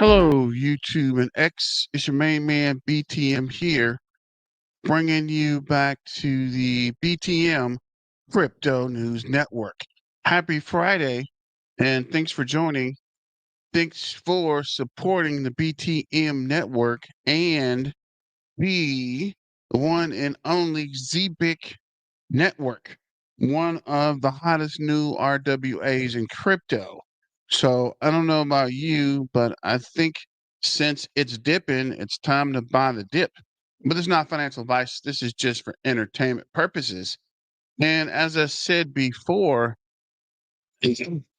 Hello, YouTube and X. It's your main man, BTM here, bringing you back to the BTM Crypto News Network. Happy Friday, and thanks for joining. Thanks for supporting the BTM network and the one and only Zebec network, one of the hottest new RWAs in crypto. So I don't know about you, but I think since it's dipping, it's time to buy the dip. But it's not financial advice. This is just for entertainment purposes. And as I said before,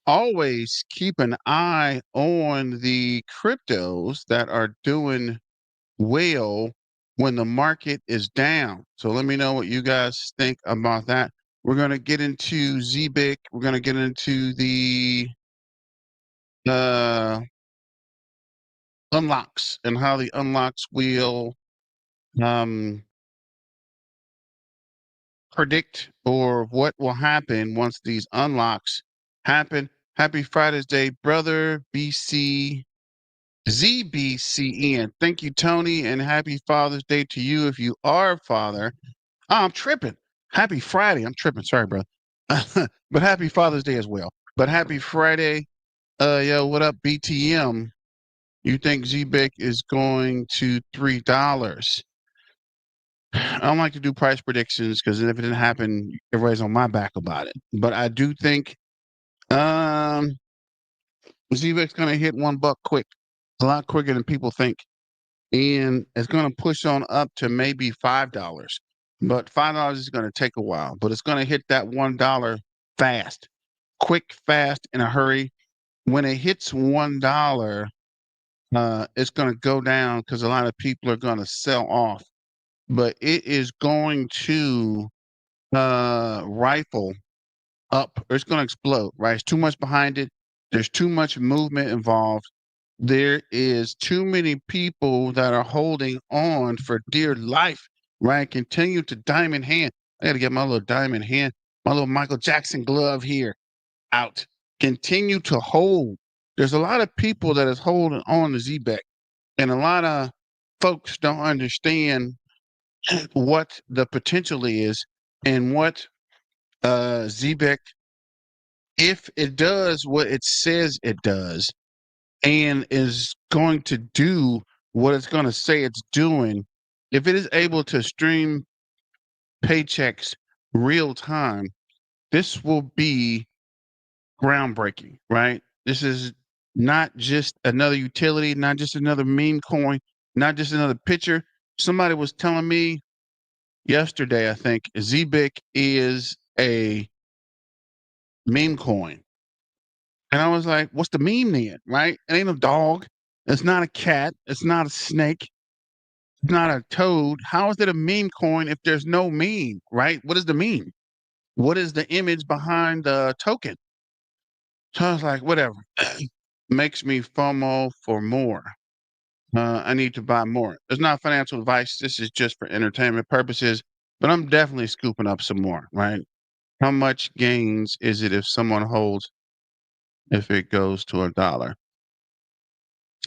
always keep an eye on the cryptos that are doing well when the market is down. So let me know what you guys think about that. We're going to get into Zebec. We're going to get into the uh, unlocks and how the unlocks will um, predict or what will happen once these unlocks happen. Happy Friday's Day, brother BC ZBCN. Thank you, Tony, and happy Father's Day to you if you are a father. Oh, I'm tripping. Happy Friday. I'm tripping. Sorry, bro. But happy Father's Day as well. But happy Friday. Yo, what up, BTM? You think ZBIC is going to $3? I don't like to do price predictions because if it didn't happen, everybody's on my back about it. But I do think ZBIC's going to hit $1 quick, a lot quicker than people think. And it's going to push on up to maybe $5. But $5 is going to take a while, but it's going to hit that $1 fast, quick, fast, in a hurry. When it hits $1, it's going to go down because a lot of people are going to sell off. But it is going to rifle up. It's going to explode, right? It's too much behind it. There's too much movement involved. There is too many people that are holding on for dear life, right? Continue to diamond hand. I got to get my little diamond hand, my little Michael Jackson glove here out. Continue to hold. There's a lot of people that is holding on to Zebec, and a lot of folks don't understand what the potential is and what Zebec, if it does what it says it does, and is going to do what it's going to say it's doing, if it is able to stream paychecks real time, this will be groundbreaking, right? This is not just another utility, not just another meme coin, not just another picture. Somebody was telling me yesterday, I think, Zebec is a meme coin. And I was like, what's the meme then, right? It ain't a dog. It's not a cat. It's not a snake. It's not a toad. How is it a meme coin if there's no meme, right? What is the meme? What is the image behind the token? So I was like, whatever. Makes me FOMO for more. I need to buy more. It's not financial advice. This is just for entertainment purposes, but I'm definitely scooping up some more, right? How much gains is it if someone holds, if it goes to $1?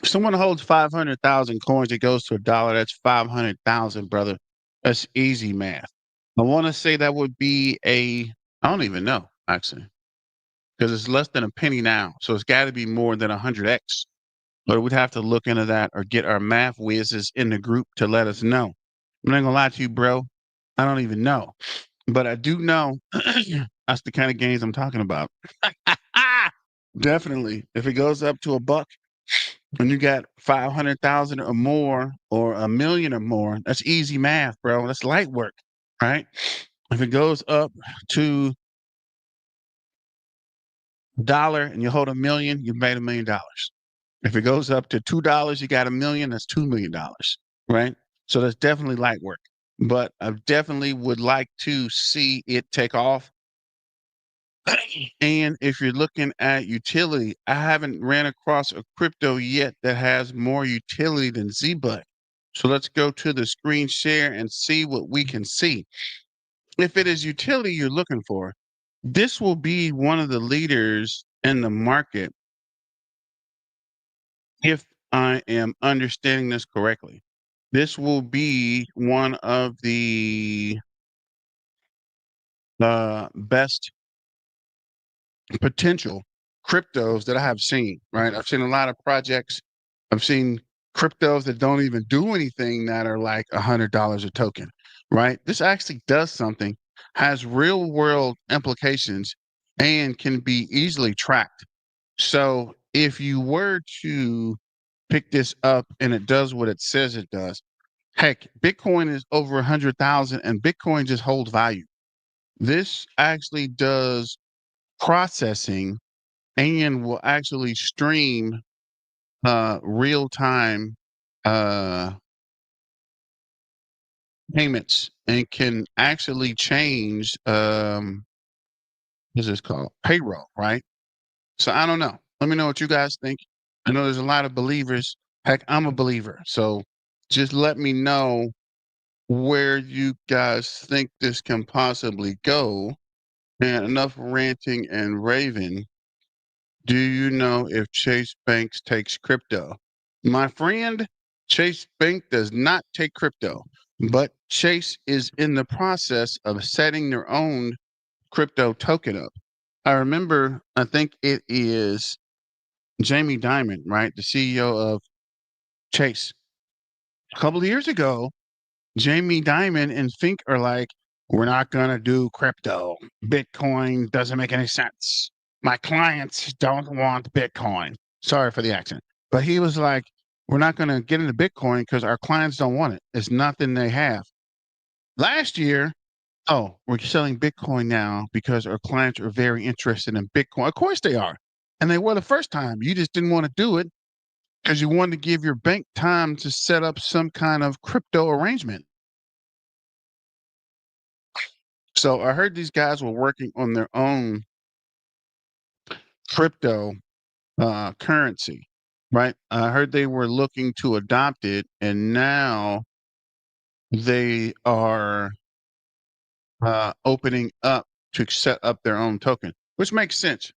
If someone holds 500,000 coins, it goes to $1. That's 500,000, brother. That's easy math. I want to say that would be I don't even know, actually, because it's less than a penny now. So it's got to be more than 100x. But we'd have to look into that or get our math whizzes in the group to let us know. I'm not going to lie to you, bro. I don't even know. But I do know that's the kind of gains I'm talking about. Definitely. If it goes up to $1 and you got 500,000 or more or 1,000,000 or more, that's easy math, bro. That's light work, right? If it goes up to $1 and you hold 1,000,000, you've made $1,000,000. If it goes up to $2, you got 1,000,000, that's $2,000,000, right? So that's definitely light work. But I definitely would like to see it take off. And if you're looking at utility, I haven't ran across a crypto yet that has more utility than ZBUT. So let's go to the screen share and see what we can see. If it is utility you're looking for, this will be one of the leaders in the market if I am understanding this correctly, this will be one of the best potential cryptos that I have seen, right? I've seen a lot of projects. I've seen cryptos that don't even do anything that are like $100 a token, right? This actually does something, has real world implications, and can be easily tracked. So if you were to pick this up and it does what it says it does, heck, Bitcoin is over 100,000 and Bitcoin just holds value. This actually does processing and will actually stream real time uh payments and can actually change what's this called, payroll, right? So I don't know, let me know what you guys think. I know there's a lot of believers. Heck, I'm a believer, so just let me know where you guys think this can possibly go. And enough ranting and raving. Do you know if Chase Banks takes crypto? My friend, Chase Bank does not take crypto, but Chase is in the process of setting their own crypto token up. I remember, I think it is Jamie Dimon, right? The CEO of Chase. A couple of years ago, Jamie Dimon and Fink are like, we're not going to do crypto. Bitcoin doesn't make any sense. My clients don't want Bitcoin. Sorry for the accent. But he was like, we're not going to get into Bitcoin because our clients don't want it. It's nothing they have. Last year, oh, we're selling Bitcoin now because our clients are very interested in Bitcoin. Of course they are. And they were the first time. You just didn't want to do it because you wanted to give your bank time to set up some kind of crypto arrangement. So I heard these guys were working on their own crypto currency, right? I heard they were looking to adopt it, and now they are opening up to set up their own token, which makes sense,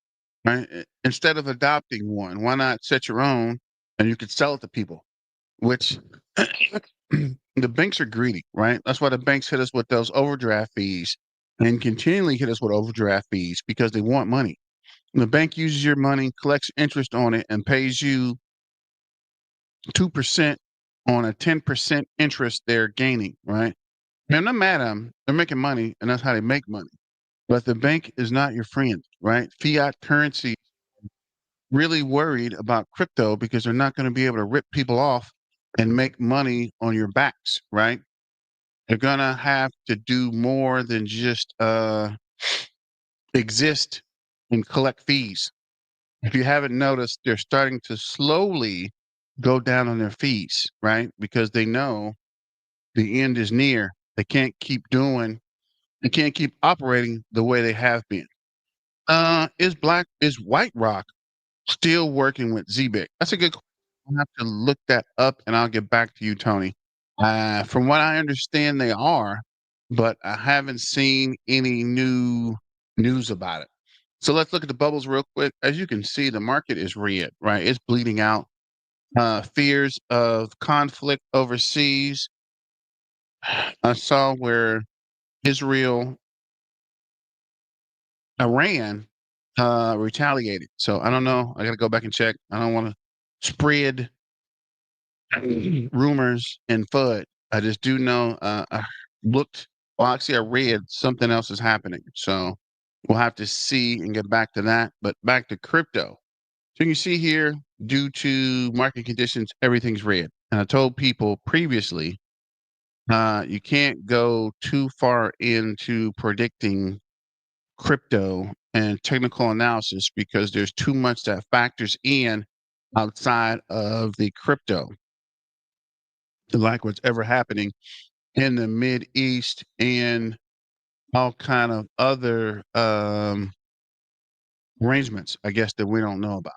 right? Instead of adopting one, why not set your own and you could sell it to people? Which the banks are greedy, right? That's why the banks hit us with those overdraft fees and continually hit us with overdraft fees because they want money. The bank uses your money, collects interest on it, and pays you 2% on a 10% interest they're gaining, right? And I'm not mad at them. They're making money, and that's how they make money. But the bank is not your friend, right? Fiat currency really worried about crypto because they're not going to be able to rip people off and make money on your backs, right? They're going to have to do more than just exist and collect fees. If you haven't noticed, they're starting to slowly go down on their fees, right? Because they know the end is near. They can't keep operating the way they have been. Is White Rock still working with Zebec? That's a good question. I'll have to look that up and I'll get back to you, Tony. From what I understand, they are, but I haven't seen any new news about it. So let's look at the bubbles real quick. As you can see, the market is red, right? It's bleeding out. Fears of conflict overseas. I saw where Israel, Iran, retaliated. So I don't know. I got to go back and check. I don't want to spread rumors and FUD. I just do know. I looked. Well, actually, I read something else is happening. So we'll have to see and get back to that. But back to crypto. So you can see here, due to market conditions, everything's red. And I told people previously, you can't go too far into predicting crypto and technical analysis because there's too much that factors in outside of the crypto, like what's ever happening in the Mid East and all kind of other arrangements, I guess, that we don't know about.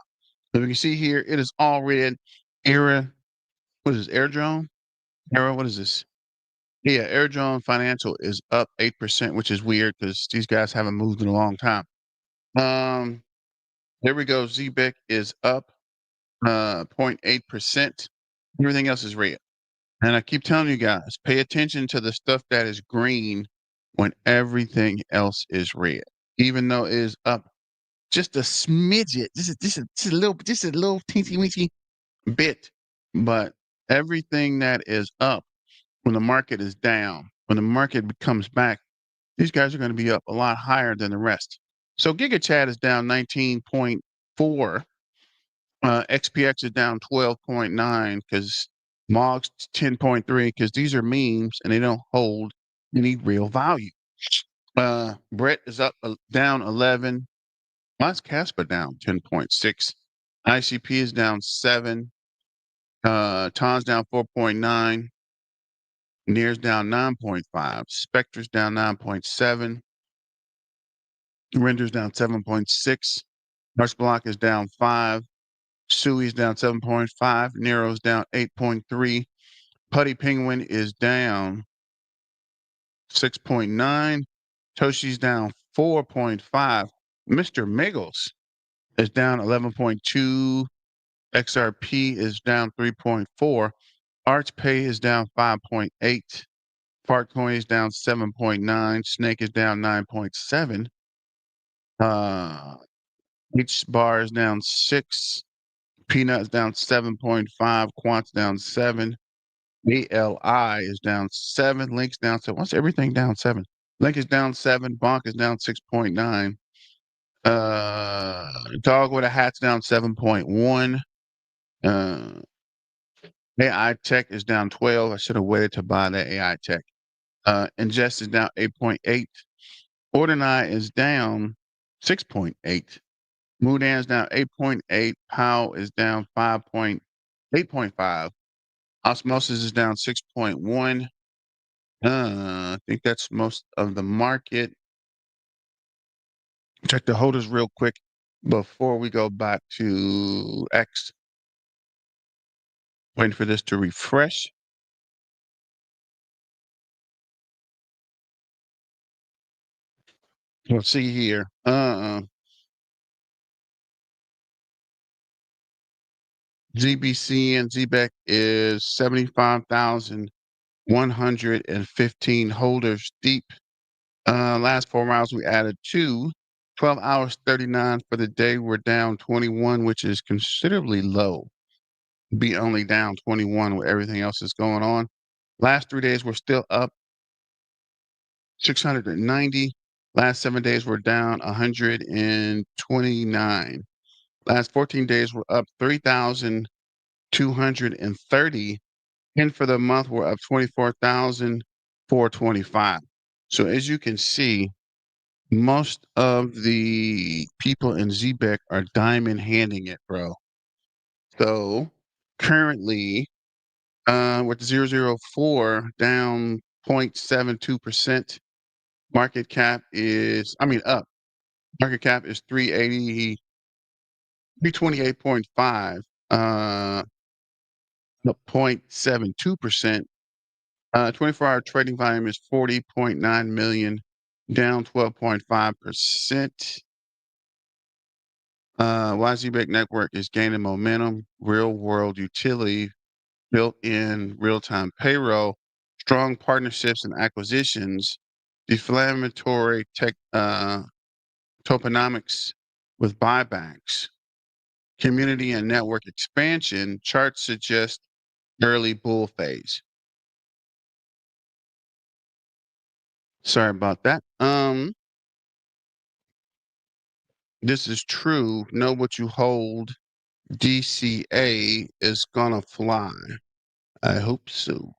So we can see here, it is all red. Era, what is this? Airdrone? Era, what is this? Yeah, Airdrone Financial is up 8%, which is weird because these guys haven't moved in a long time. There we go. Zebec is up. 0.8%. Everything else is red. And I keep telling you guys, pay attention to the stuff that is green when everything else is red, even though it is up just a smidget, just a little teensy weensy bit. But everything that is up when the market is down, when the market comes back, these guys are going to be up a lot higher than the rest. So GigaChat is down 19.4. XPX is down 12.9 because MOG's 10.3 because these are memes and they don't hold any real value. Brett is up down 11. Mine's Casper down 10.6. ICP is down 7. Ton's down 4.9. Near's down 9.5. Spectre's down 9.7. Render's down 7.6. March Block is down 5. Sui's down 7.5. Nero's down 8.3. Putty Penguin is down 6.9. Toshi's down 4.5. Mr. Miggles is down 11.2. XRP is down 3.4. ArchPay is down 5.8. Fartcoin is down 7.9. Snake is down 9.7. Each bar is down 6. Peanut is down 7.5. Quant's down 7. ALI is down 7. Link's down 7. What's everything down 7? Link is down 7. Bonk is down 6.9. Dog with a hat's down 7.1. AI Tech is down 12. I should have waited to buy that AI Tech. Ingest is down 8.8. Ordinai is down 6.8. Mudan is down 8.8. Powell is down 8.5. Osmosis is down 6.1. I think that's most of the market. Check the holders real quick before we go back to X. Waiting for this to refresh. Let's see here. ZBCN Zebec is 75,115 holders deep. Last 4 rounds we added 2. 12 hours 39 for the day. We're down 21, which is considerably low. Be only down 21 with everything else that's going on. Last 3 days we're still up 690. Last 7 days we're down 129. Last 14 days we're up 3,230. And for the month we're up 24,425. So as you can see, most of the people in Zebec are diamond handing it, bro. So currently, with 004 down 0.72%. Market cap is, up. Market cap is 328.5, up 0.72%. 24-hour trading volume is 40.9 million, down 12.5%. YZBEC network is gaining momentum, real world utility, built in real time payroll, strong partnerships and acquisitions, deflammatory tokenomics with buybacks, community and network expansion. Charts suggest early bull phase. Sorry about that. This is true. Know what you hold. DCA is gonna fly. I hope so.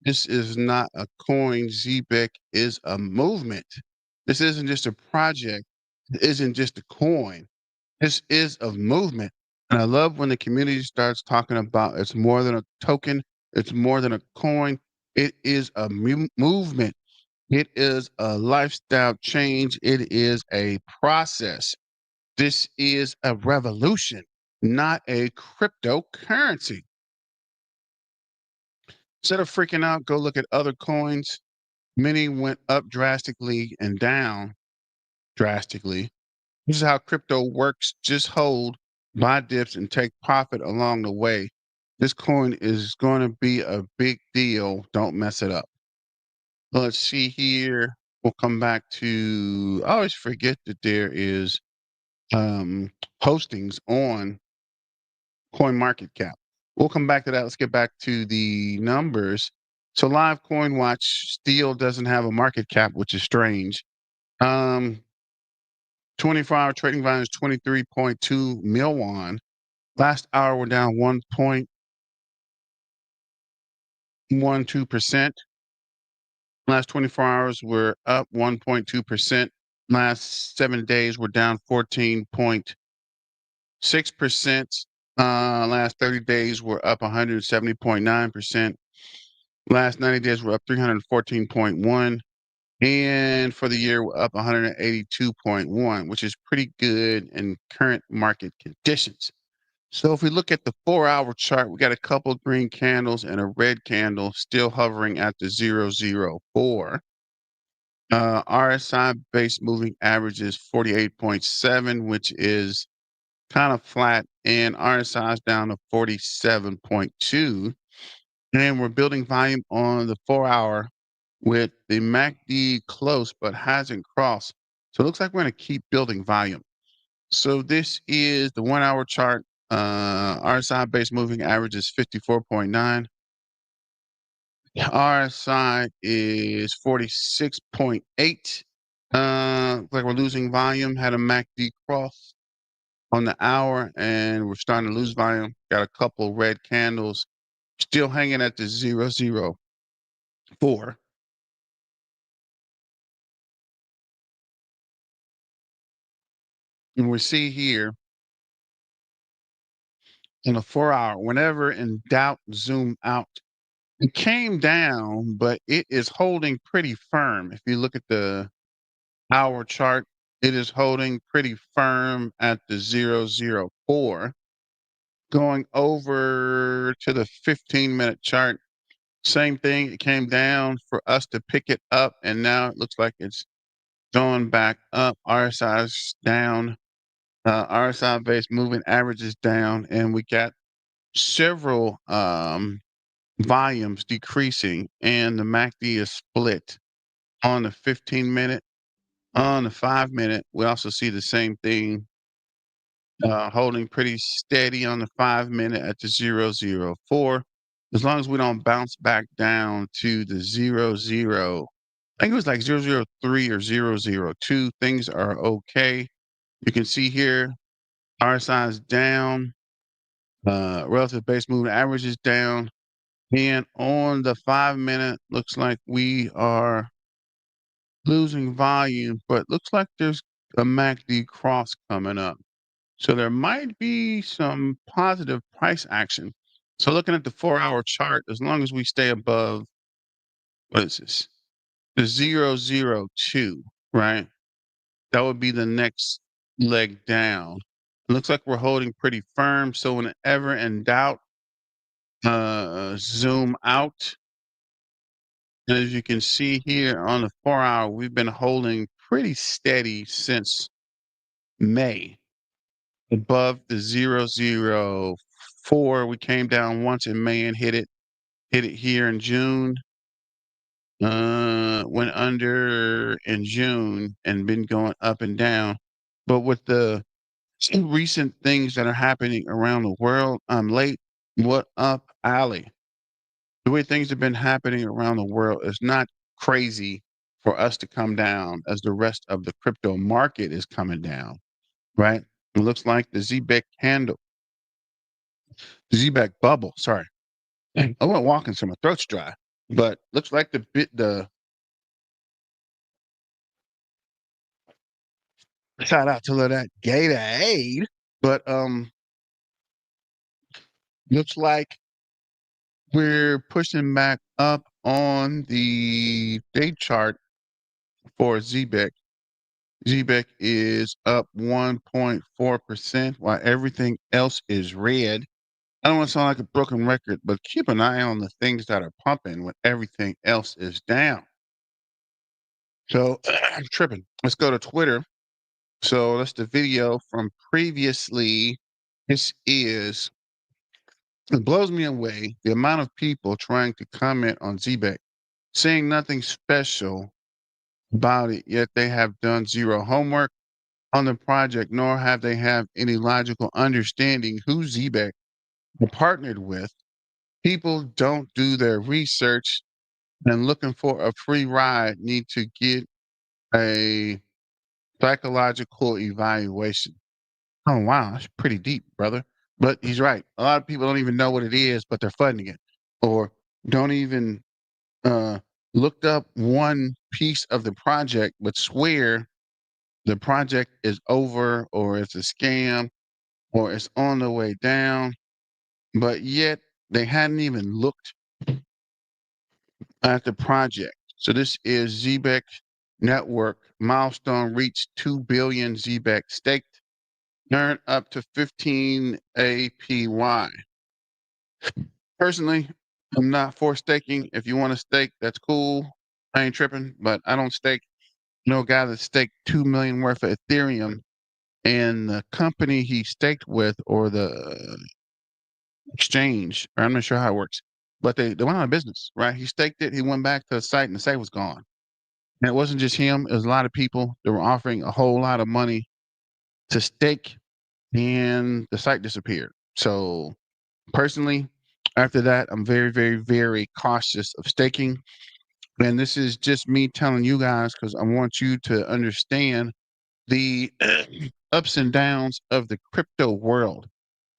This is not a coin. Zebec is a movement. This isn't just a project. It isn't just a coin. This is a movement. And I love when the community starts talking about it's more than a token, it's more than a coin. It is a movement. It is a lifestyle change. It is a process. This is a revolution, not a cryptocurrency. Instead of freaking out, go look at other coins. Many went up drastically and down drastically. This is how crypto works. Just hold, buy dips, and take profit along the way. This coin is going to be a big deal. Don't mess it up. Let's see here. We'll come back to. I always forget that there is postings on CoinMarketCap. We'll come back to that. Let's get back to the numbers. So Live Coin Watch still doesn't have a market cap, which is strange. 24-hour trading volume is 23.2 mil won. Last hour we're down 1.12%. Last 24 hours we're up 1.2%. Last 7 days we're down 14.6%. Last 30 days we're up 170.9%. Last 90 days we're up 314.1. And for the year we're up 182.1, which is pretty good in current market conditions. So if we look at the 4-hour chart, we got a couple green candles and a red candle still hovering at the 004. RSI base moving average is 48.7, which is kind of flat, and RSI is down to 47.2. And we're building volume on the 4-hour with the MACD close but hasn't crossed. So it looks like we're going to keep building volume. So this is the 1-hour chart. RSI base moving average is 54.9. RSI is 46.8. Like we're losing volume. Had a MACD cross on the hour, and we're starting to lose volume. Got a couple red candles, still hanging at the 004. And we see here in a 4-hour, whenever in doubt, zoom out. It came down, but it is holding pretty firm. If you look at the hour chart, it is holding pretty firm at the 004. Going over to the 15-minute chart, same thing. It came down for us to pick it up, and now it looks like it's going back up. RSI is down. RSI base moving average is down, and we got several volumes decreasing, and the MACD is split on the 15-minute. On the 5-minute, we also see the same thing, holding pretty steady on the 5-minute at the 004. As long as we don't bounce back down to the 00, I think it was like 003 or 002, things are okay. You can see here, RSI is down, relative base moving average is down, and on the 5-minute, looks like we are losing volume, but looks like there's a MACD cross coming up. So there might be some positive price action. So looking at the 4-hour chart, as long as we stay above, what is this? The 002, right? That would be the next leg down. It looks like we're holding pretty firm. So whenever in doubt, zoom out. And as you can see here on the 4-hour, we've been holding pretty steady since May. Above the 004, we came down once in May and hit it here in June. Went under in June and been going up and down. But with the recent things that are happening around the world, I'm late. What up, Ali? The way things have been happening around the world is not crazy for us to come down as the rest of the crypto market is coming down, right? It looks like the Zebec handle, Zebec bubble. Sorry, I went walking, so my throat's dry. But looks like the shout out to that Gatorade. But looks like we're pushing back up on the day chart for Zebec. Zebec is up 1.4%, while everything else is red. I don't want to sound like a broken record, but keep an eye on the things that are pumping when everything else is down. So I'm tripping. Let's go to Twitter. So that's the video from previously. This is, it blows me away the amount of people trying to comment on Zebec, saying nothing special about it, yet they have done zero homework on the project, nor have they have any logical understanding who Zebec partnered with. People don't do their research and looking for a free ride need to get a psychological evaluation. Oh, wow. That's pretty deep, brother. But he's right. A lot of people don't even know what it is, but they're funding it or don't even uh, looked up one piece of the project, but swear the project is over or it's a scam or it's on the way down. But yet they hadn't even looked at the project. So this is Zebec Network milestone reached 2 billion Zebec staked, earned up to 15 APY. Personally, I'm not for staking. If you want to stake, that's cool. I ain't tripping, but I don't stake. No guy that staked 2 million worth of Ethereum and the company he staked with or the exchange, or I'm not sure how it works, but they went out of business, right? He staked it, he went back to the site and the site was gone. And it wasn't just him, it was a lot of people that were offering a whole lot of money to stake and the site disappeared. So personally, after that, I'm very, very, very cautious of staking. And this is just me telling you guys because I want you to understand the ups and downs of the crypto world.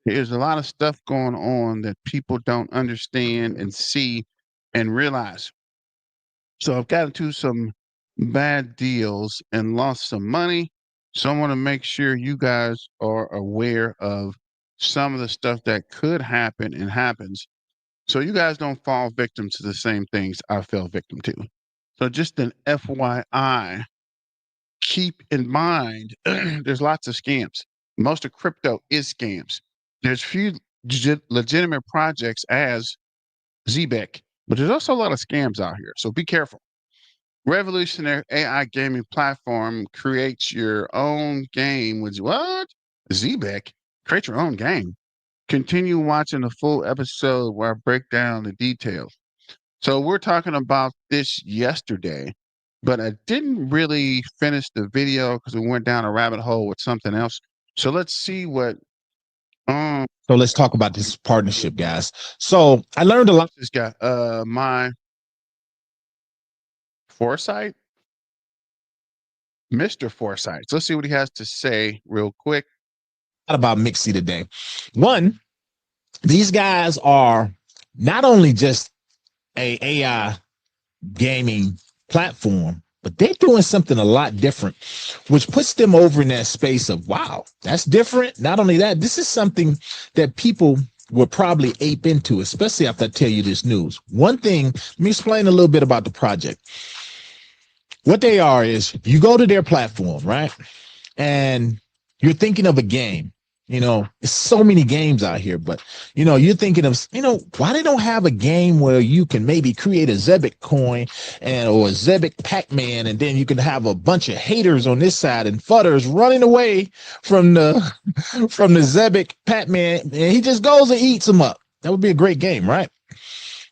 There's a lot of stuff going on that people don't understand and see and realize. So I've gotten into some bad deals and lost some money. So I want to make sure you guys are aware of some of the stuff that could happen and happens. So you guys don't fall victim to the same things I fell victim to. So just an FYI, keep in mind there's lots of scams. Most of crypto is scams. There's few legitimate projects as Zebec, but there's also a lot of scams out here. So be careful. Revolutionary AI gaming platform creates your own game with what? Zebec? Create your own game. Continue watching the full episode where I break down the details. So we're talking about this yesterday, but I didn't really finish the video because we went down a rabbit hole with something else. So let's see what So let's talk about this partnership, guys. So I learned a lot. this guy, my Foresight, Mr. Foresight. So let's see what he has to say real quick about Mixie today. One, these guys are not only just a AI gaming platform, but they're doing something a lot different, which puts them over in that space of, wow, that's different. Not only that, this is something that people will probably ape into, especially after I tell you this news. One thing, let me explain a little bit about the project. What they are is you go to their platform, right? And you're thinking of a game. You know, there's so many games out here, but you're thinking of, why they don't have a game where you can maybe create a Zebec coin or a Zebec Pac-Man, and then you can have a bunch of haters on this side and fudders running away from the from the Zebec Pac-Man, and he just goes and eats them up. That would be a great game, right?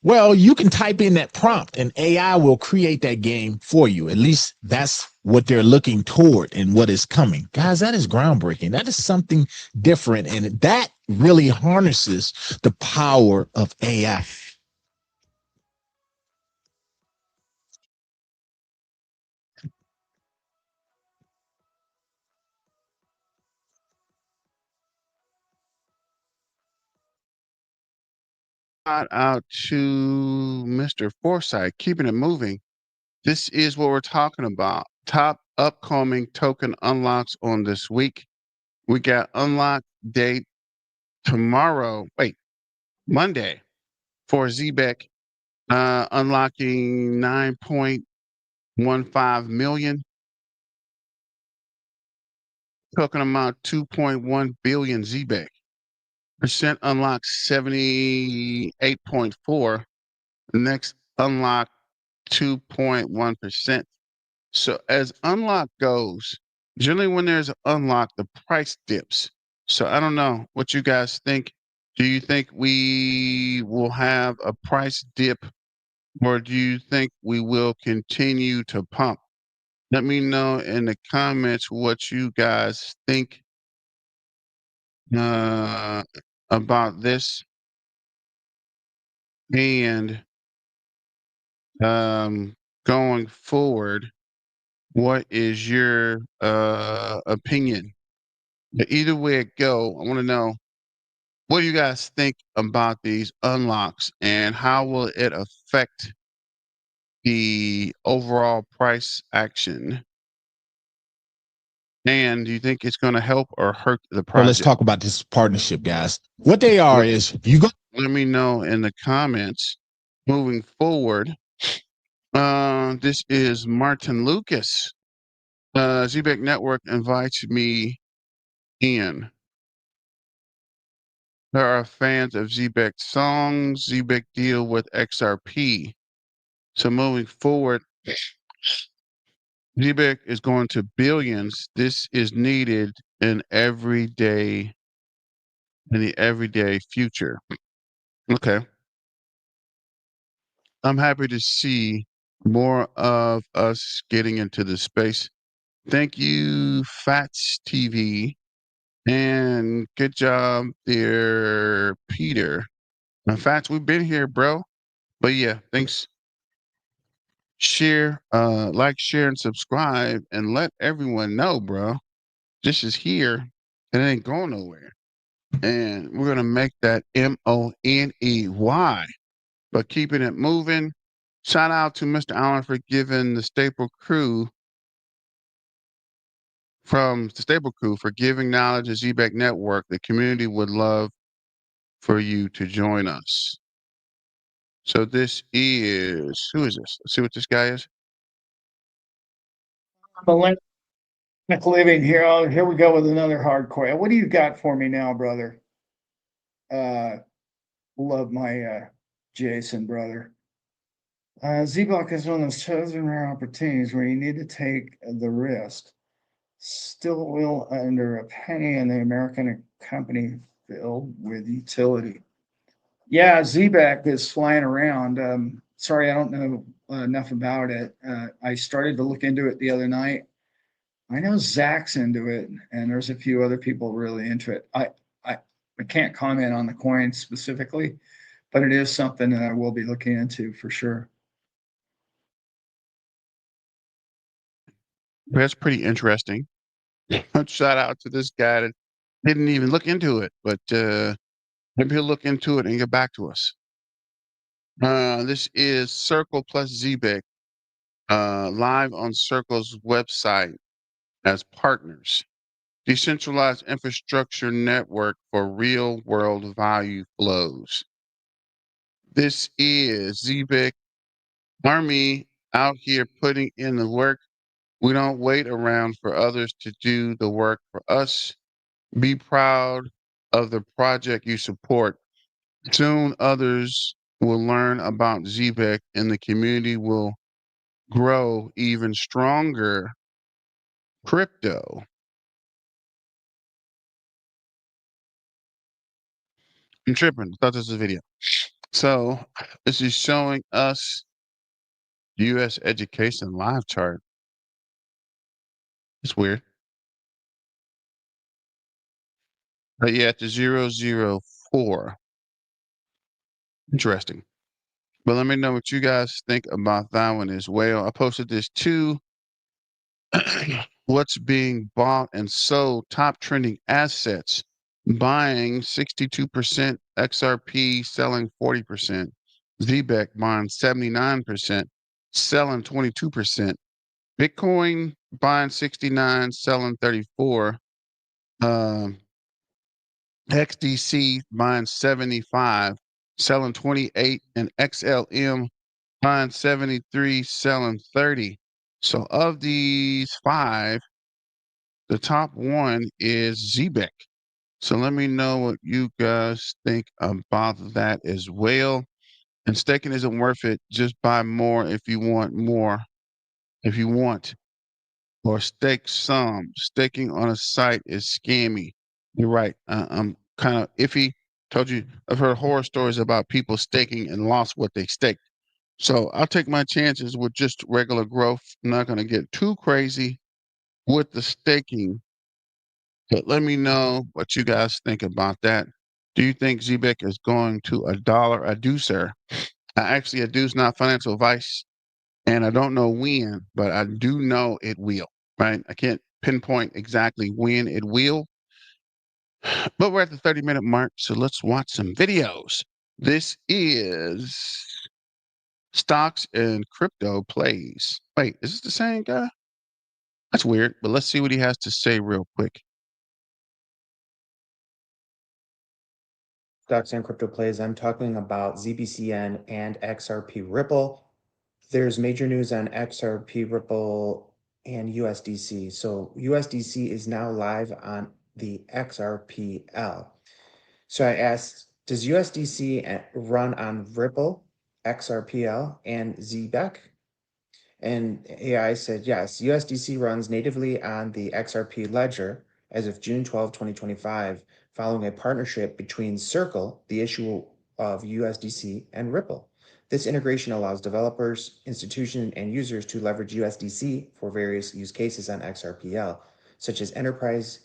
Well, you can type in that prompt and AI will create that game for you. At least that's what they're looking toward and what is coming. Guys, that is groundbreaking. That is something different. And that really harnesses the power of AI. out to Mr. Foresight, keeping it moving. This is what we're talking about. Top upcoming token unlocks on this week. We got unlock date tomorrow. Wait, Monday for Zebec, unlocking 9.15 million. Token amount 2.1 billion Zebec. Percent unlock 78.4. Next unlock 2.1%. So as unlock goes, Generally, when there's an unlock, the price dips. So I don't know what you guys think. Do you think we will have a price dip, or do you think we will continue to pump? Let me know in the comments what you guys think uh, about this. And going forward, what is your opinion? But either way it go, I want to know, what do you guys think about these unlocks and how will it affect the overall price action? And do you think it's going to help or hurt the So let's project? talk about this partnership, guys. What they are is you go. Let me know in the comments. Moving forward, this is Martin Lucas. Zebec Network invites me in. There are fans of Zebec songs. Zebec deal with XRP. So moving forward, Zebec is going to billions. This is needed in the everyday future. Okay. I'm happy to see more of us getting into this space. Thank you, Fats TV. And good job there, Peter. In fact, we've been here, bro. But yeah, thanks. Share, like, share, and subscribe, and let everyone know, bro. This is here, and it ain't going nowhere. And we're gonna make that MONEY, but keeping it moving. Shout out to Mr. Allen for giving the Staple Crew for giving knowledge to ZBEC Network. The community would love for you to join us. So this is, who is this? Let's see what this guy is. Millennial living here. Oh, here we go with another hardcore. What do you got for me now, brother? Love my Jason, brother. Zebec is one of those chosen rare opportunities where you need to take the risk. Still will under a penny in the American company filled with utility. Yeah, Zebec is flying around. Sorry, I don't know enough about it. I started to look into it the other night. I know Zach's into it, and there's a few other people really into it. I can't comment on the coin specifically, but it is something that I will be looking into for sure. That's pretty interesting. Shout out to this guy that didn't even look into it, but maybe he'll look into it and get back to us. This is Circle plus Zebec, live on Circle's website as partners. Decentralized infrastructure network for real world value flows. This is Zebec Army out here putting in the work. We don't wait around for others to do the work for us. Be proud of the project you support. Soon others will learn about Zebec and the community will grow even stronger. Crypto. I'm tripping. I thought this was a video. So this is showing us U.S. education live chart. It's weird. But yeah, at the 004. Interesting. But let me know what you guys think about that one as well. I posted this too. What's being bought and sold? Top trending assets. Buying 62%, XRP selling 40%, Zebec buying 79%, selling 22%, Bitcoin buying 69, selling 34, XDC buying 75, selling 28, and XLM buying 73, selling 30. So of these five, the top one is Zebec. So let me know what you guys think about that as well. And staking isn't worth it. Just buy more if you want more. If you want or stake some. Staking on a site is scammy. You're right. I'm kind of iffy. Told you, I've heard horror stories about people staking and lost what they staked. So I'll take my chances with just regular growth. I'm not going to get too crazy with the staking, but let me know what you guys think about that. Do you think Zebec is going to $1 a do, sir? Actually, a do's not financial advice, and I don't know when, but I do know it will, right? I can't pinpoint exactly when it will, but we're at the 30-minute mark, so let's watch some videos. This is Stocks and Crypto Plays. Wait, is this the same guy? That's weird, but let's see what he has to say real quick. Stocks and Crypto Plays. I'm talking about ZBCN and XRP Ripple. There's major news on XRP Ripple and USDC. So USDC is now live on the XRPL. So I asked, does USDC run on Ripple, XRPL, and Zebec? And AI said, yes, USDC runs natively on the XRP ledger as of June 12, 2025, following a partnership between Circle, the issuer of USDC, and Ripple. This integration allows developers, institutions, and users to leverage USDC for various use cases on XRPL, such as enterprise,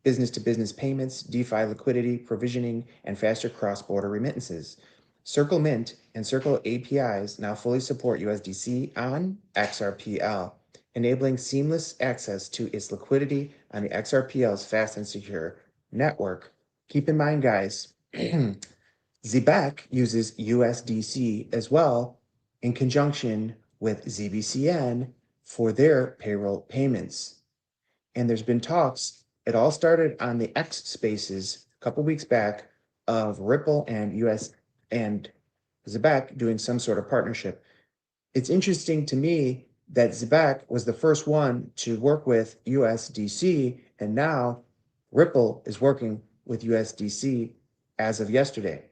business-to-business payments, DeFi liquidity, provisioning, and faster cross-border remittances. Circle Mint and Circle APIs now fully support USDC on XRPL, enabling seamless access to its liquidity on the XRPL's fast and secure network. Keep in mind, guys, Zebec uses USDC as well in conjunction with ZBCN for their payroll payments. And there's been talks. It all started on the X Spaces a couple weeks back of Ripple and US and Zebec doing some sort of partnership. It's interesting to me that Zebec was the first one to work with USDC, and now Ripple is working with USDC as of yesterday.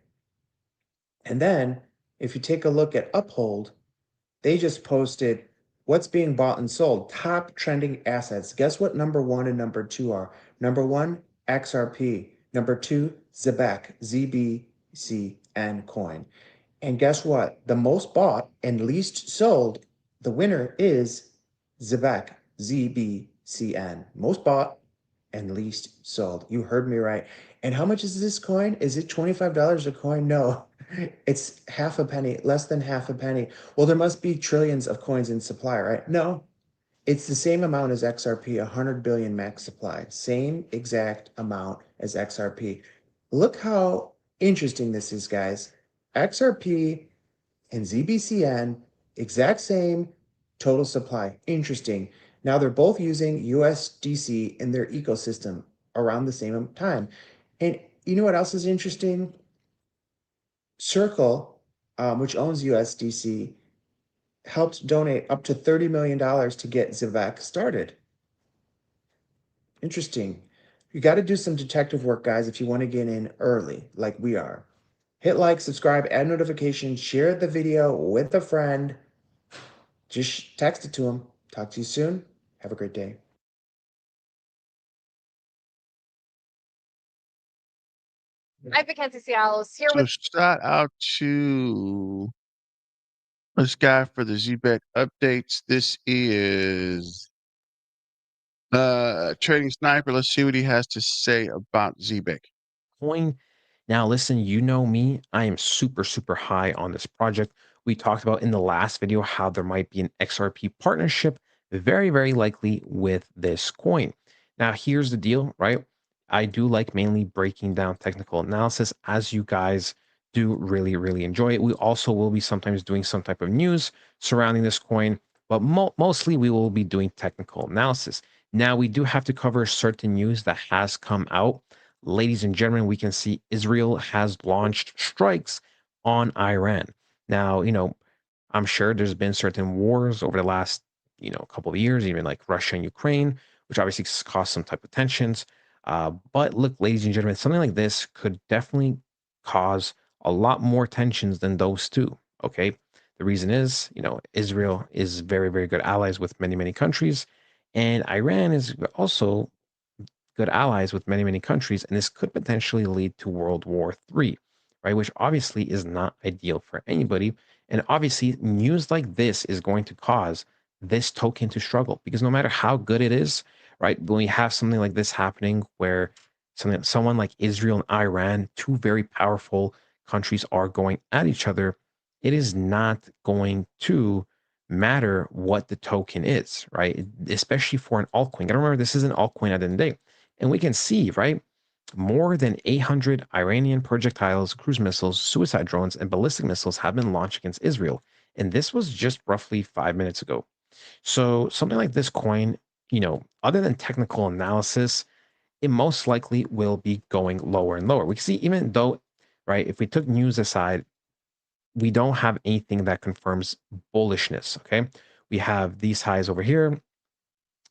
And then if you take a look at Uphold, they just posted what's being bought and sold, top trending assets. Guess what number one and number two are? Number one, XRP. Number two, Zebec, ZBCN coin. And guess what? The most bought and least sold, the winner is Zebec, ZBCN. Most bought and least sold. You heard me right. And how much is this coin? Is it $25 a coin? No, it's half a penny, less than half a penny. Well, there must be trillions of coins in supply, right? No, it's the same amount as XRP, 100 billion max supply, same exact amount as XRP. Look how interesting this is, guys. XRP and ZBCN, exact same total supply. Interesting. Now they're both using USDC in their ecosystem around the same time. And you know what else is interesting? Circle, which owns USDC, helped donate up to $30 million to get Zebec started. Interesting. You got to do some detective work, guys, if you want to get in early, like we are. Hit like, subscribe, add notifications, share the video with a friend. Just text it to them. Talk to you soon. Have a great day. Hi, Mackenzie Seattle here So with shout out to this guy for the Zebec updates. This is Trading Sniper. Let's see what he has to say about Zebec. Coin. Now, listen, you know me, I am super, super high on this project. We talked about in the last video how there might be an XRP partnership, very, very likely with this coin. Now, here's the deal, right? I do like mainly breaking down technical analysis as you guys do really, really enjoy it. We also will be sometimes doing some type of news surrounding this coin, but mostly we will be doing technical analysis. Now, we do have to cover certain news that has come out. Ladies and gentlemen, we can see Israel has launched strikes on Iran. Now, I'm sure there's been certain wars over the last, couple of years, even like Russia and Ukraine, which obviously caused some type of tensions. But look, ladies and gentlemen, something like this could definitely cause a lot more tensions than those two. Okay. The reason is, Israel is very, very good allies with many, many countries. And Iran is also good allies with many, many countries, and this could potentially lead to World War III, right? Which obviously is not ideal for anybody. And obviously, news like this is going to cause this token to struggle because no matter how good it is, right? When we have something like this happening where someone like Israel and Iran, two very powerful countries, are going at each other, it is not going to matter what the token is, right? Especially for an altcoin. I remember this is an altcoin at the end of the day. And we can see, right, more than 800 Iranian projectiles, cruise missiles, suicide drones, and ballistic missiles have been launched against Israel. And this was just roughly 5 minutes ago. So something like this coin, other than technical analysis, it most likely will be going lower and lower. We can see, even though, right, if we took news aside, we don't have anything that confirms bullishness. Okay. We have these highs over here,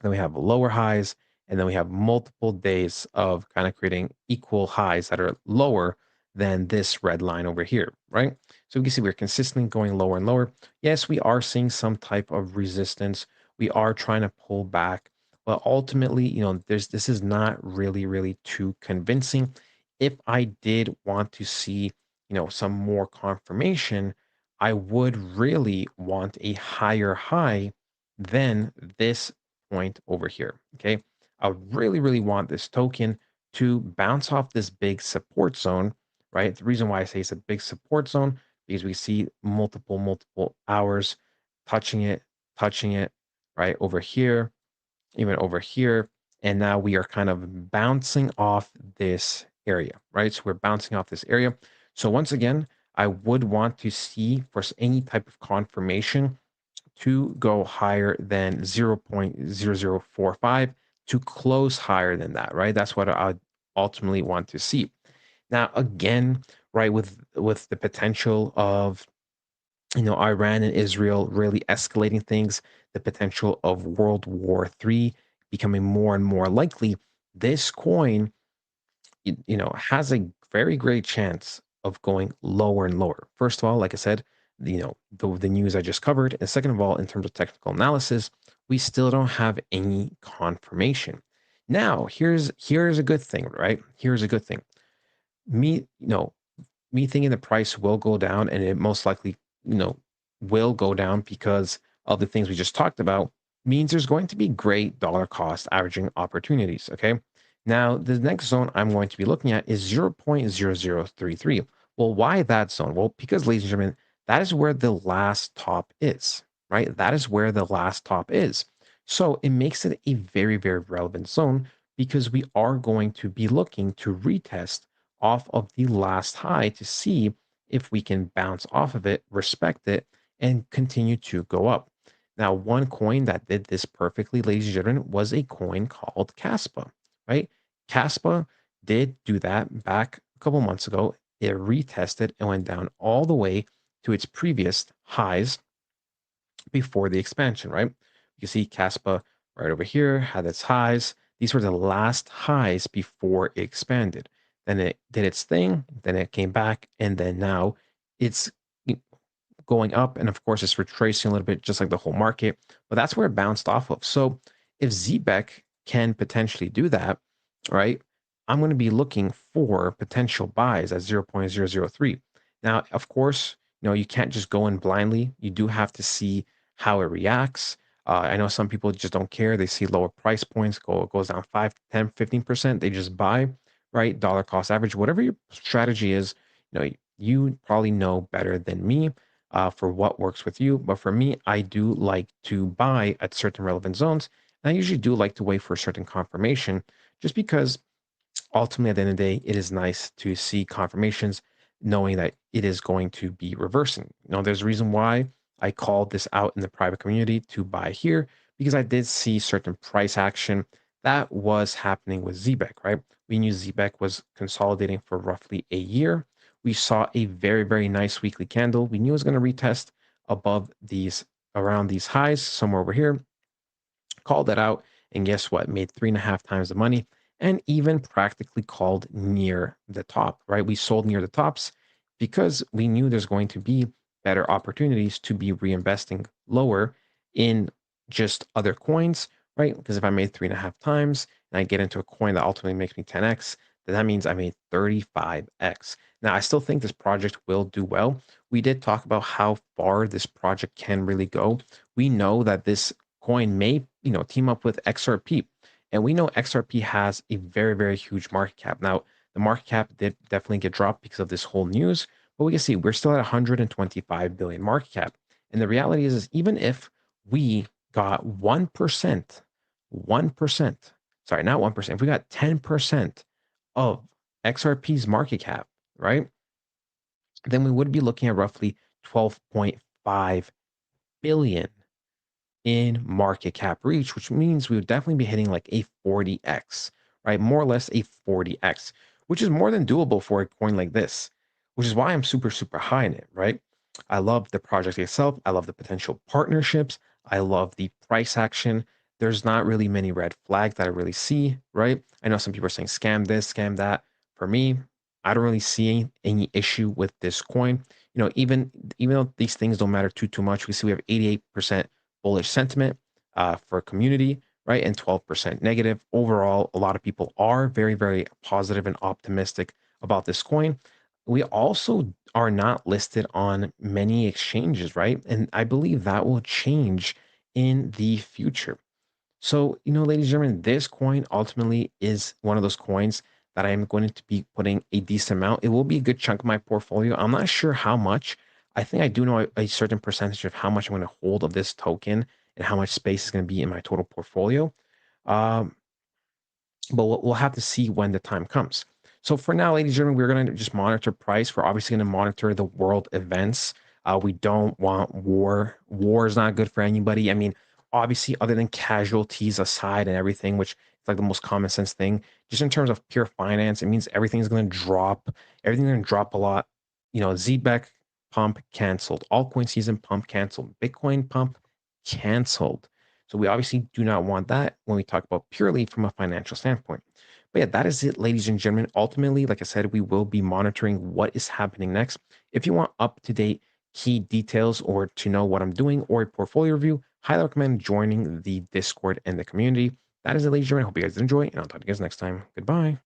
then we have lower highs, and then we have multiple days of kind of creating equal highs that are lower than this red line over here, right? So we can see we're consistently going lower and lower. Yes, we are seeing some type of resistance. We are trying to pull back, but ultimately, this is not really too convincing. If I did want to see, some more confirmation, I would really want a higher high than this point over here. Okay. I really want this token to bounce off this big support zone, right? The reason why I say it's a big support zone, because we see multiple hours touching it, right? Over here, even over here. And now we are kind of bouncing off this area, right? So we're bouncing off this area. So once again, I would want to see for any type of confirmation to go higher than 0.0045 to close higher than that, right? That's what I ultimately want to see. Now, again, right, with the potential of Iran and Israel really escalating things, the potential of World War III becoming more and more likely, this coin has a very great chance of going lower and lower. First of all, like I said, the news I just covered. And second of all, in terms of technical analysis, we still don't have any confirmation. Now, here's a good thing, right? Here's a good thing. Me, me thinking the price will go down, and it most likely, will go down because of the things we just talked about, means there's going to be great dollar cost averaging opportunities. Okay. Now, the next zone I'm going to be looking at is 0.0033. Well, why that zone? Well, because, ladies and gentlemen, that is where the last top is, right? That is where the last top is. So it makes it a very relevant zone because we are going to be looking to retest off of the last high to see if we can bounce off of it, respect it, and continue to go up. Now, one coin that did this perfectly, ladies and gentlemen, was a coin called Caspa, right? Caspa did do that back a couple months ago. It retested and went down all the way to its previous highs before the expansion, right? You see Caspa right over here had its highs. These were the last highs before it expanded. Then it did its thing, then it came back, and then now it's going up. And of course, it's retracing a little bit, just like the whole market. But that's where it bounced off of. So if Zebec can potentially do that, right, I'm going to be looking for potential buys at 0.003. Now, of course, you can't just go in blindly. You do have to see how it reacts. I know some people just don't care. They see lower price points, goes down 5, 10, 15%. They just buy, right? Dollar cost average, whatever your strategy is, you probably know better than me for what works with you. But for me, I do like to buy at certain relevant zones. And I usually do like to wait for a certain confirmation just because ultimately at the end of the day, it is nice to see confirmations knowing that it is going to be reversing. There's a reason why I called this out in the private community to buy here because I did see certain price action that was happening with Zebec, right? We knew Zebec was consolidating for roughly a year. We saw a very nice weekly candle. We knew it was going to retest above around these highs, somewhere over here. Called that out, and guess what? Made 3.5 times the money, and even practically called near the top, right? We sold near the tops because we knew there's going to be better opportunities to be reinvesting lower in just other coins right? Because if I made 3.5 times and I get into a coin that ultimately makes me 10x, then that means I made 35x. Now, I still think this project will do well. We did talk about how far this project can really go. We know that this coin may, team up with XRP, and we know XRP has a very, very huge market cap. Now, the market cap did definitely get dropped because of this whole news, but we can see we're still at 125 billion market cap. And the reality is even if we got 1%, 1%, sorry, not 1%, if we got 10% of XRP's market cap, right? Then we would be looking at roughly 12.5 billion in market cap reach, which means we would definitely be hitting like a 40x, right? More or less a 40x, which is more than doable for a coin like this, which is why I'm super, super high in it, right? I love the project itself. I love the potential partnerships. I love the price action. There's not really many red flags that I really see, right? I know some people are saying scam this, scam that. For me, I don't really see any issue with this coin. Even though these things don't matter too much, we see we have 88% bullish sentiment for community, right? And 12% negative. Overall, a lot of people are very, very positive and optimistic about this coin. We also are not listed on many exchanges, right? And I believe that will change in the future. So, ladies and gentlemen, this coin ultimately is one of those coins that I am going to be putting a decent amount. It will be a good chunk of my portfolio. I'm not sure how much. I think I do know a certain percentage of how much I'm going to hold of this token and how much space is going to be in my total portfolio. Um, but we'll have to see when the time comes. So for now, ladies and gentlemen, we're going to just monitor price. We're obviously going to monitor the world events. We don't want war. War is not good for anybody. I mean, obviously, other than casualties aside and everything, which is like the most common sense thing, just in terms of pure finance, it means everything's going to drop. Everything's going to drop a lot. Zebec pump canceled. Altcoin season pump canceled. Bitcoin pump canceled. So we obviously do not want that when we talk about purely from a financial standpoint. But yeah, that is it, ladies and gentlemen. Ultimately, like I said, we will be monitoring what is happening next. If you want up-to-date key details or to know what I'm doing or a portfolio review, highly recommend joining the Discord and the community. That is it, ladies and gentlemen. Hope you guys enjoy, and I'll talk to you guys next time. Goodbye.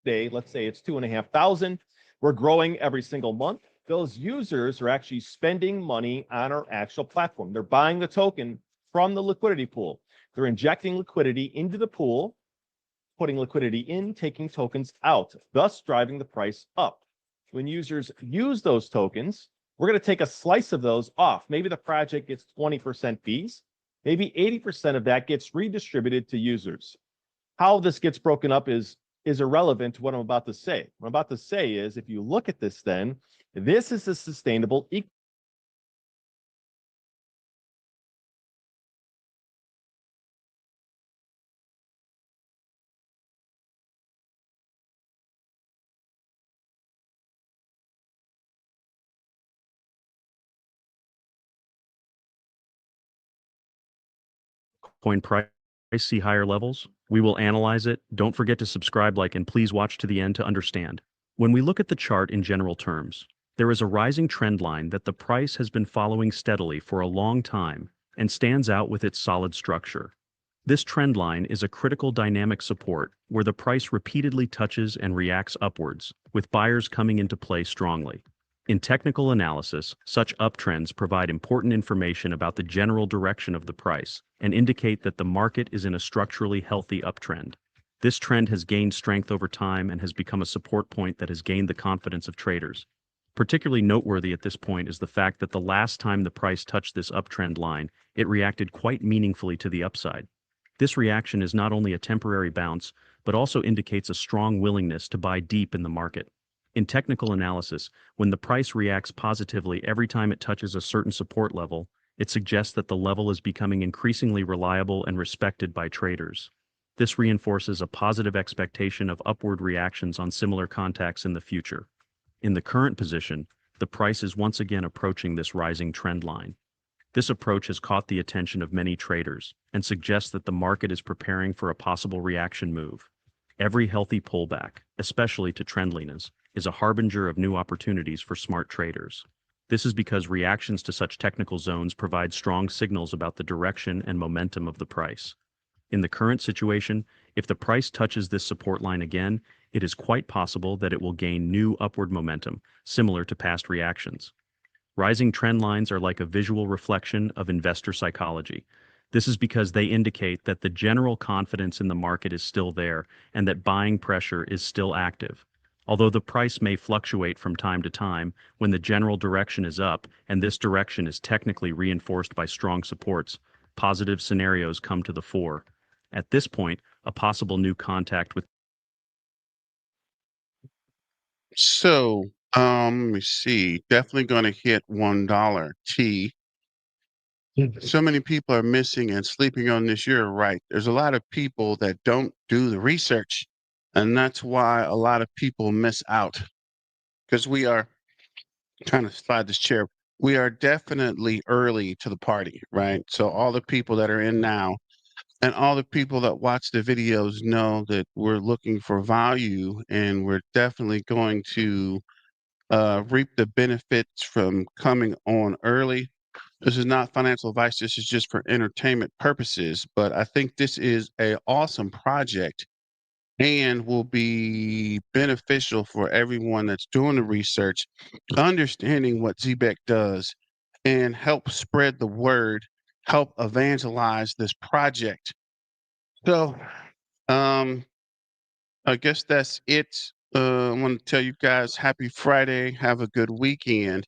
Day, let's say it's 2,500. We're growing every single month. Those users are actually spending money on our actual platform. They're buying the token from the liquidity pool. They're injecting liquidity into the pool, putting liquidity in, taking tokens out, thus driving the price up. When users use those tokens, we're going to take a slice of those off. Maybe the project gets 20% fees. Maybe 80% of that gets redistributed to users. How this gets broken up is irrelevant to what I'm about to say. What I'm about to say is, if you look at this, then this is a sustainable coin price see higher levels? We will analyze it. Don't forget to subscribe, like, and please watch to the end to understand. When we look at the chart in general terms, there is a rising trend line that the price has been following steadily for a long time and stands out with its solid structure. This trend line is a critical dynamic support where the price repeatedly touches and reacts upwards, with buyers coming into play strongly. In technical analysis, such uptrends provide important information about the general direction of the price and indicate that the market is in a structurally healthy uptrend. This trend has gained strength over time and has become a support point that has gained the confidence of traders. Particularly noteworthy at this point is the fact that the last time the price touched this uptrend line, it reacted quite meaningfully to the upside. This reaction is not only a temporary bounce, but also indicates a strong willingness to buy deep in the market. In technical analysis, when the price reacts positively every time it touches a certain support level, it suggests that the level is becoming increasingly reliable and respected by traders. This reinforces a positive expectation of upward reactions on similar contacts in the future. In the current position, the price is once again approaching this rising trend line. This approach has caught the attention of many traders and suggests that the market is preparing for a possible reaction move. Every healthy pullback, especially to trendliness, is a harbinger of new opportunities for smart traders. This is because reactions to such technical zones provide strong signals about the direction and momentum of the price. In the current situation, if the price touches this support line again, it is quite possible that it will gain new upward momentum, similar to past reactions. Rising trend lines are like a visual reflection of investor psychology. This is because they indicate that the general confidence in the market is still there and that buying pressure is still active. Although the price may fluctuate from time to time, when the general direction is up and this direction is technically reinforced by strong supports, positive scenarios come to the fore. At this point, a possible new contact with So, let me see. Definitely going to hit $1 T. So many people are missing and sleeping on this. You're right. There's a lot of people that don't do the research, and that's why a lot of people miss out. Because we are trying to slide this chair. We are definitely early to the party, right? So all the people that are in now and all the people that watch the videos know that we're looking for value, and we're definitely going to reap the benefits from coming on early. This is not financial advice. This is just for entertainment purposes. But I think this is a awesome project and will be beneficial for everyone that's doing the research, understanding what Zebec does, and help spread the word, help evangelize this project. So, um, I guess that's it. I want to tell you guys happy Friday. Have a good weekend.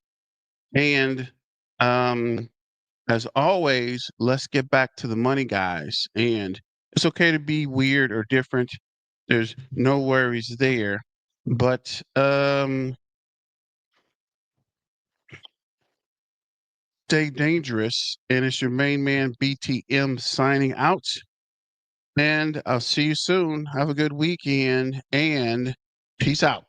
And as always, let's get back to the money, guys. And it's okay to be weird or different. There's no worries there. But stay dangerous. And it's your main man BTM signing out. And I'll see you soon. Have a good weekend and peace out.